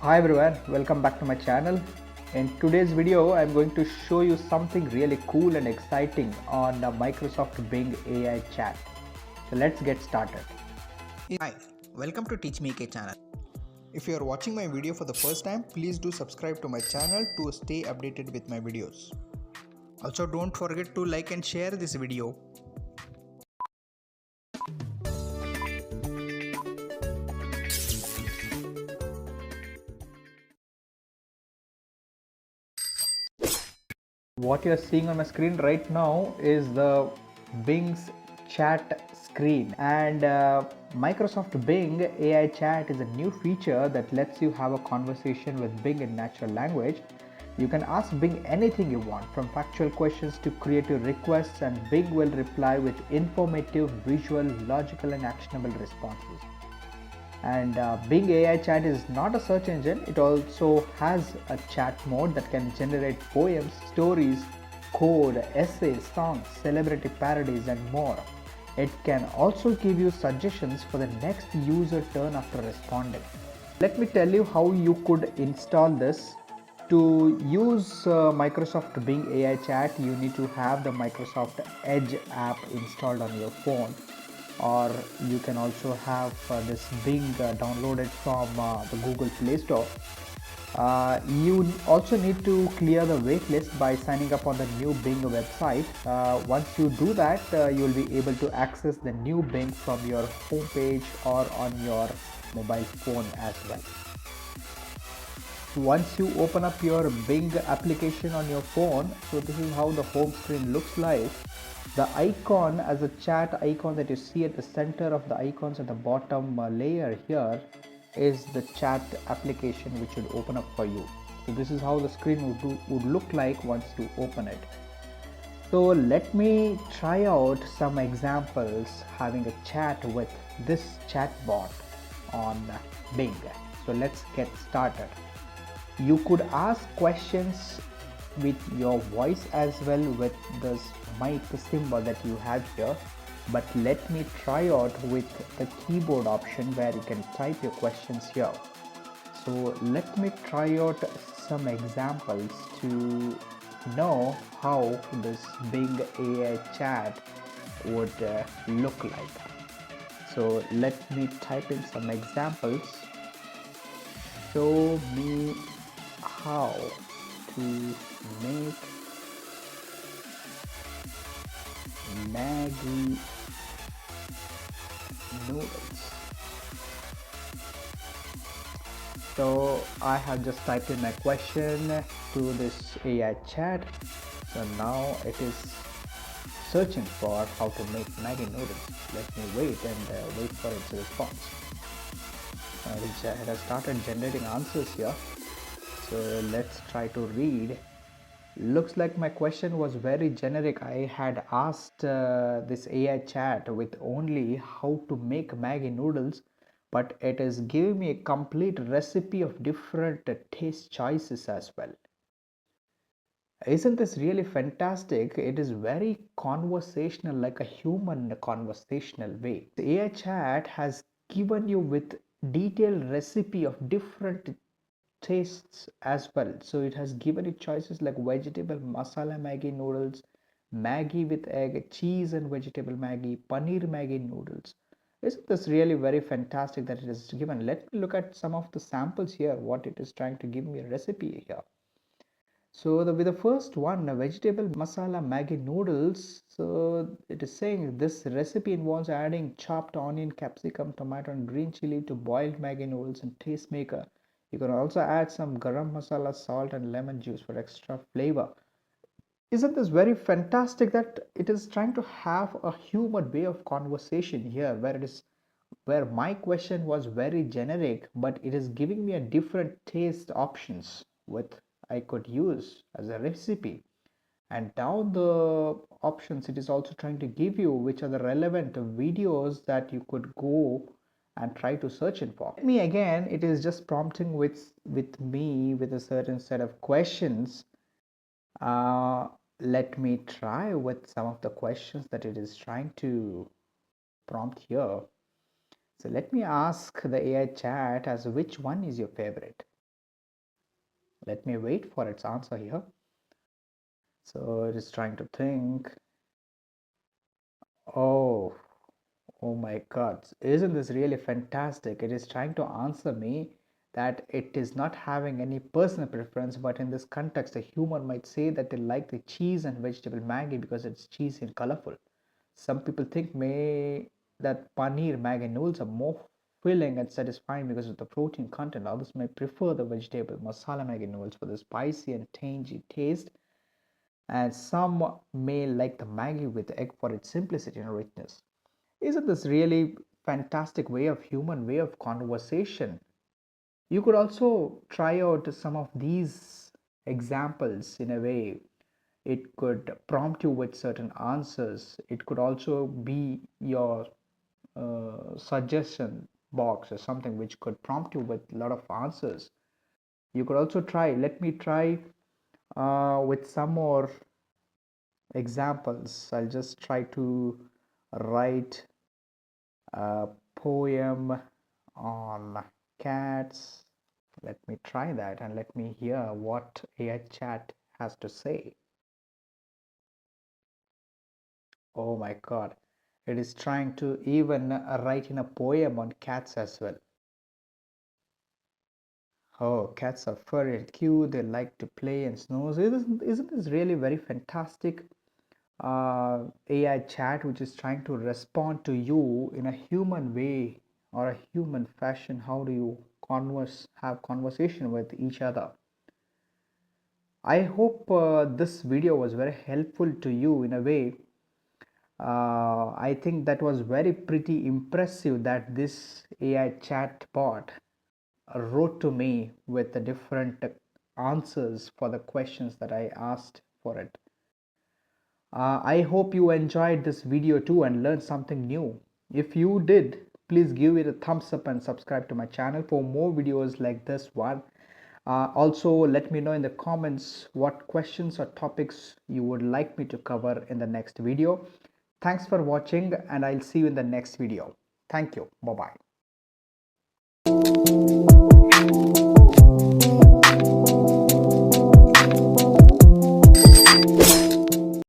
Hi everyone, welcome back to my channel. In today's video, I'm going to show you something really cool and exciting on Microsoft Bing AI chat. So let's get started. Hi, welcome to Teach Me K channel. If you are watching my video for the first time, please do subscribe to my channel to stay updated with my videos. Also, don't forget to like and share this video. What you're seeing on my screen right now is the Bing's chat screen, and Microsoft Bing AI chat is a new feature that lets you have a conversation with Bing in natural language. You can ask Bing anything you want, from factual questions to creative requests, and Bing will reply with informative, visual, logical, and actionable responses. And Bing AI chat is not a search engine, it also has a chat mode that can generate poems, stories, code, essays, songs, celebrity parodies, and more. It can also give you suggestions for the next user turn after responding. Let me tell you how you could install this. To use Microsoft Bing AI chat, you need to have the Microsoft Edge app installed on your phone, or you can also have this Bing downloaded from the Google Play Store. You also need to clear the waitlist by signing up on the new Bing website. Once you do that, you will be able to access the new Bing from your homepage or on your mobile phone as well. Once you open up your Bing application on your phone, so this is how the home screen looks like. The icon as a chat icon that you see at the center of the icons at the bottom layer here is the chat application, which would open up for you. So this is how the screen would look like once you open it. So let me try out some examples having a chat with this chatbot on Bing. So let's get started. You could ask questions with your voice as well with this mic symbol that you have here, but let me try out with the keyboard option where you can type your questions here. So let me try out some examples to know how this Bing AI chat would look like. So let me type in some examples. Show me how to make Maggi noodles. So I have just typed in my question to this AI chat. So now it is searching for how to make Maggi noodles. Let me wait and wait for its response. It has started generating answers here. So let's try to read. Looks like my question was very generic. I had asked this AI chat with only how to make Maggi noodles, but it is giving me a complete recipe of different taste choices as well. Isn't this really fantastic? It is very conversational, like a human conversational way. The AI chat has given you with detailed recipe of different tastes as well. So it has given you choices like vegetable masala Maggi noodles, Maggi with egg, cheese and vegetable Maggi, paneer Maggi noodles. Isn't this really very fantastic that it is given? Let me look at some of the samples here, what it is trying to give me a recipe here. So with the first one, vegetable masala Maggi noodles. So it is saying this recipe involves adding chopped onion, capsicum, tomato, and green chili to boiled Maggi noodles and taste maker. You can also add some garam masala, salt, and lemon juice for extra flavor. Isn't this very fantastic that it is trying to have a human way of conversation here, where my question was very generic, but it is giving me a different taste options with I could use as a recipe. And down the options, it is also trying to give you which are the relevant videos that you could go and try to search in for. Me again, it is just prompting with me with a certain set of questions. uh, Let me try with some of the questions that it is trying to prompt here. So let me ask the AI chat as which one is your favorite? Let me wait for its answer here. So it is trying to think. Oh, oh my God. Isn't this really fantastic? It is trying to answer me that it is not having any personal preference, but in this context, a human might say that they like the cheese and vegetable Maggi because it's cheesy and colorful. Some people think may that paneer Maggi noodles are more filling and satisfying because of the protein content. Others may prefer the vegetable masala Maggi noodles for the spicy and tangy taste, and some may like the Maggi with egg for its simplicity and richness. Isn't this really fantastic human way of conversation? You could also try out some of these examples in a way. It could prompt you with certain answers. It could also be your suggestion box or something which could prompt you with a lot of answers. You could also try, let me try with some more examples. I'll just try to write a poem on cats. Let me try that and let me hear what AI chat has to say. Oh my God. It is trying to even write in a poem on cats as well. Oh, cats are furry and cute. They like to play and snooze. Isn't this really very fantastic AI chat which is trying to respond to you in a human way or a human fashion? How do you have conversation with each other? I hope this video was very helpful to you in a way. I think that was very pretty impressive that this AI chat bot wrote to me with the different answers for the questions that I asked for it. I hope you enjoyed this video too and learned something new. If you did, please give it a thumbs up and subscribe to my channel for more videos like this one. Also, let me know in the comments what questions or topics you would like me to cover in the next video. Thanks for watching, and I'll see you in the next video. Thank you. Bye bye.